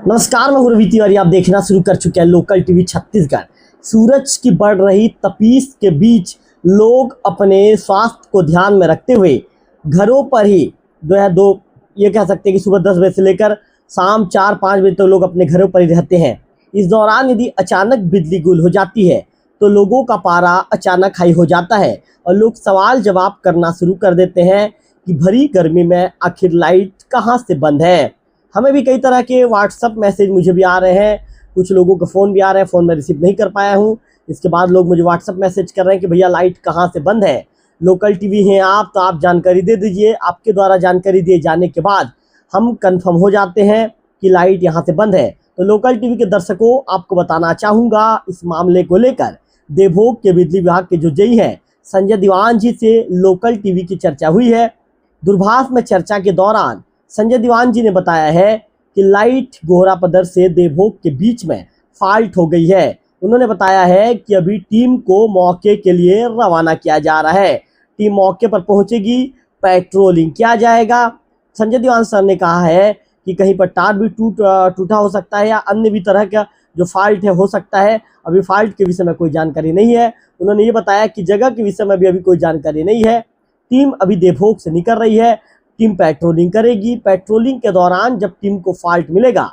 नमस्कार, मैं गुरवी तिवारी। आप देखना शुरू कर चुके हैं लोकल टीवी छत्तीसगढ़। सूरज की बढ़ रही तपीस के बीच लोग अपने स्वास्थ्य को ध्यान में रखते हुए घरों पर ही ये कह सकते हैं कि सुबह 10 बजे से लेकर शाम 4-5 बजे तक लोग अपने घरों पर ही रहते हैं। इस दौरान यदि अचानक बिजली गुल हो जाती है तो लोगों का पारा अचानक हाई हो जाता है और लोग सवाल जवाब करना शुरू कर देते हैं कि भरी गर्मी में आखिर लाइट कहाँ से बंद है। हमें भी कई तरह के व्हाट्सअप मैसेज मुझे भी आ रहे हैं, कुछ लोगों के फ़ोन भी आ रहे हैं, फ़ोन में रिसीव नहीं कर पाया हूँ। इसके बाद लोग मुझे व्हाट्सअप मैसेज कर रहे हैं कि भैया लाइट कहाँ से बंद है। लोकल टीवी हैं आप, तो आप जानकारी दे दीजिए। आपके द्वारा जानकारी दिए जाने के बाद हम कंफर्म हो जाते हैं कि लाइट यहाँ से बंद है। तो लोकल टीवी के दर्शकों, आपको बताना चाहूँगा इस मामले को लेकर देवभोग के बिजली विभाग के जो जेई हैं संजय दीवान जी से लोकल टीवी की चर्चा हुई है। दूरभाष में चर्चा के दौरान संजय दीवान जी ने बताया है कि लाइट गोहरापदर से देवभोग के बीच में फॉल्ट हो गई है। उन्होंने बताया है कि अभी टीम को मौके के लिए रवाना किया जा रहा है। टीम मौके पर पहुंचेगी, पेट्रोलिंग किया जाएगा। संजय दीवान सर ने कहा है कि कहीं पर तार भी टूटा हो सकता है या अन्य भी तरह का जो फॉल्ट है हो सकता है। अभी फॉल्ट के विषय में कोई जानकारी नहीं है। उन्होंने ये बताया कि जगह के विषय में भी अभी कोई जानकारी नहीं है। टीम अभी देवभोग से निकल रही है, टीम पेट्रोलिंग करेगी। पेट्रोलिंग के दौरान जब टीम को फॉल्ट मिलेगा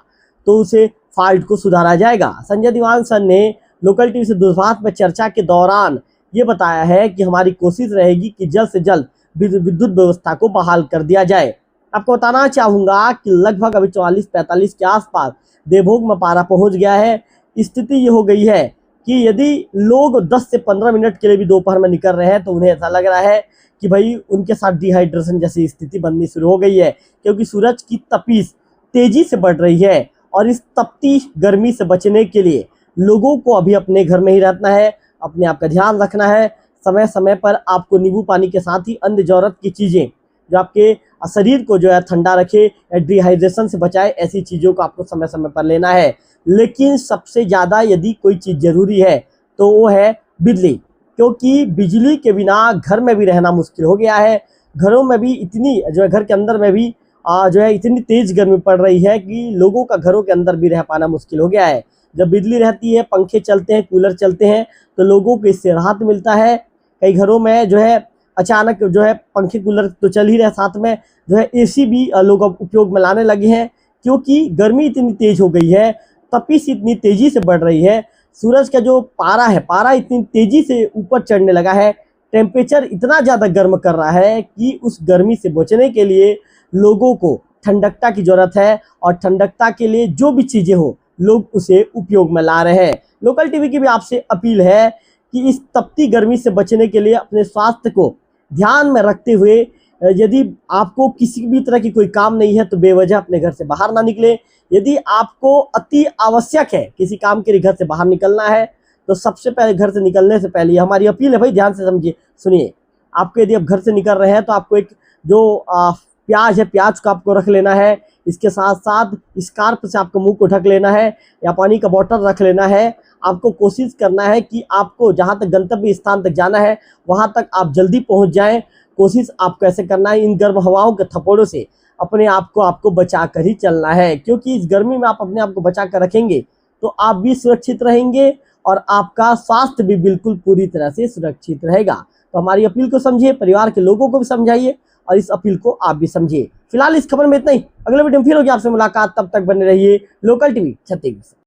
तो उसे फॉल्ट को सुधारा जाएगा। संजय दीवान सर ने लोकल टीवी से दूरभाष में चर्चा के दौरान ये बताया है कि हमारी कोशिश रहेगी कि जल्द से जल्द विद्युत व्यवस्था को बहाल कर दिया जाए। आपको बताना चाहूँगा कि लगभग अभी 44-45 के आसपास देवभोग में पारा पहुँच गया है। स्थिति ये हो गई है कि यदि लोग 10 से 15 मिनट के लिए भी दोपहर में निकल रहे हैं तो उन्हें ऐसा लग रहा है कि भाई उनके साथ डिहाइड्रेशन जैसी स्थिति बननी शुरू हो गई है, क्योंकि सूरज की तपीस तेजी से बढ़ रही है। और इस तपती गर्मी से बचने के लिए लोगों को अभी अपने घर में ही रहना है, अपने आप का ध्यान रखना है। समय समय पर आपको नींबू पानी के साथ ही अन्य ज़रूरत की चीज़ें जो आपके शरीर को जो है ठंडा रखे या डिहाइड्रेशन से बचाए, ऐसी चीज़ों को आपको समय समय पर लेना है। लेकिन सबसे ज़्यादा यदि कोई चीज़ ज़रूरी है तो वो है बिजली, क्योंकि बिजली के बिना घर में भी रहना मुश्किल हो गया है। घरों में भी इतनी जो है, घर के अंदर में भी जो है इतनी तेज़ गर्मी पड़ रही है कि लोगों का घरों के अंदर भी रह पाना मुश्किल हो गया है। जब बिजली रहती है, पंखे चलते हैं, कूलर चलते हैं तो लोगों को इससे राहत मिलता है। कई घरों में जो है अचानक जो है पंखे कूलर तो चल ही रहे, साथ में जो है एसी भी लोग अब उपयोग में लाने लगे हैं, क्योंकि गर्मी इतनी तेज़ हो गई है, तपीस इतनी तेज़ी से बढ़ रही है। सूरज का जो पारा है, पारा इतनी तेज़ी से ऊपर चढ़ने लगा है, टेम्परेचर इतना ज़्यादा गर्म कर रहा है कि उस गर्मी से बचने के लिए लोगों को ठंडकता की ज़रूरत है। और ठंडकता के लिए जो भी चीज़ें हो लोग उसे उपयोग में ला रहे हैं। लोकल टीवी की भी आपसे अपील है कि इस तपती गर्मी से बचने के लिए अपने स्वास्थ्य को ध्यान में रखते हुए यदि आपको किसी भी तरह की कोई काम नहीं है तो बेवजह अपने घर से बाहर ना निकले। यदि आपको अति आवश्यक है, किसी काम के लिए घर से बाहर निकलना है, तो सबसे पहले घर से निकलने से पहले हमारी अपील है, भाई ध्यान से समझिए, सुनिए। आपको यदि आप घर से निकल रहे हैं तो आपको एक जो प्याज है, प्याज को आपको रख लेना है। इसके साथ साथ स्कार्फ से आपको मुंह को ढक लेना है या पानी का बोतल रख लेना है। आपको कोशिश करना है कि आपको जहाँ तक गंतव्य स्थान तक जाना है वहाँ तक आप जल्दी पहुँच जाएँ। कोशिश आपको ऐसे करना है, इन गर्म हवाओं के थप्पड़ों से अपने आप को आपको बचा कर ही चलना है, क्योंकि इस गर्मी में आप अपने आप को बचा कर रखेंगे तो आप भी सुरक्षित रहेंगे और आपका स्वास्थ्य भी बिल्कुल पूरी तरह से सुरक्षित रहेगा। तो हमारी अपील को समझिए, परिवार के लोगों को भी समझाइए और इस अपील को आप भी समझिए। फिलहाल इस खबर में इतना ही। अगले वीडियो में फिर होगी आपसे मुलाकात, तब तक बने रहिए लोकल टीवी छत्तीसगढ़।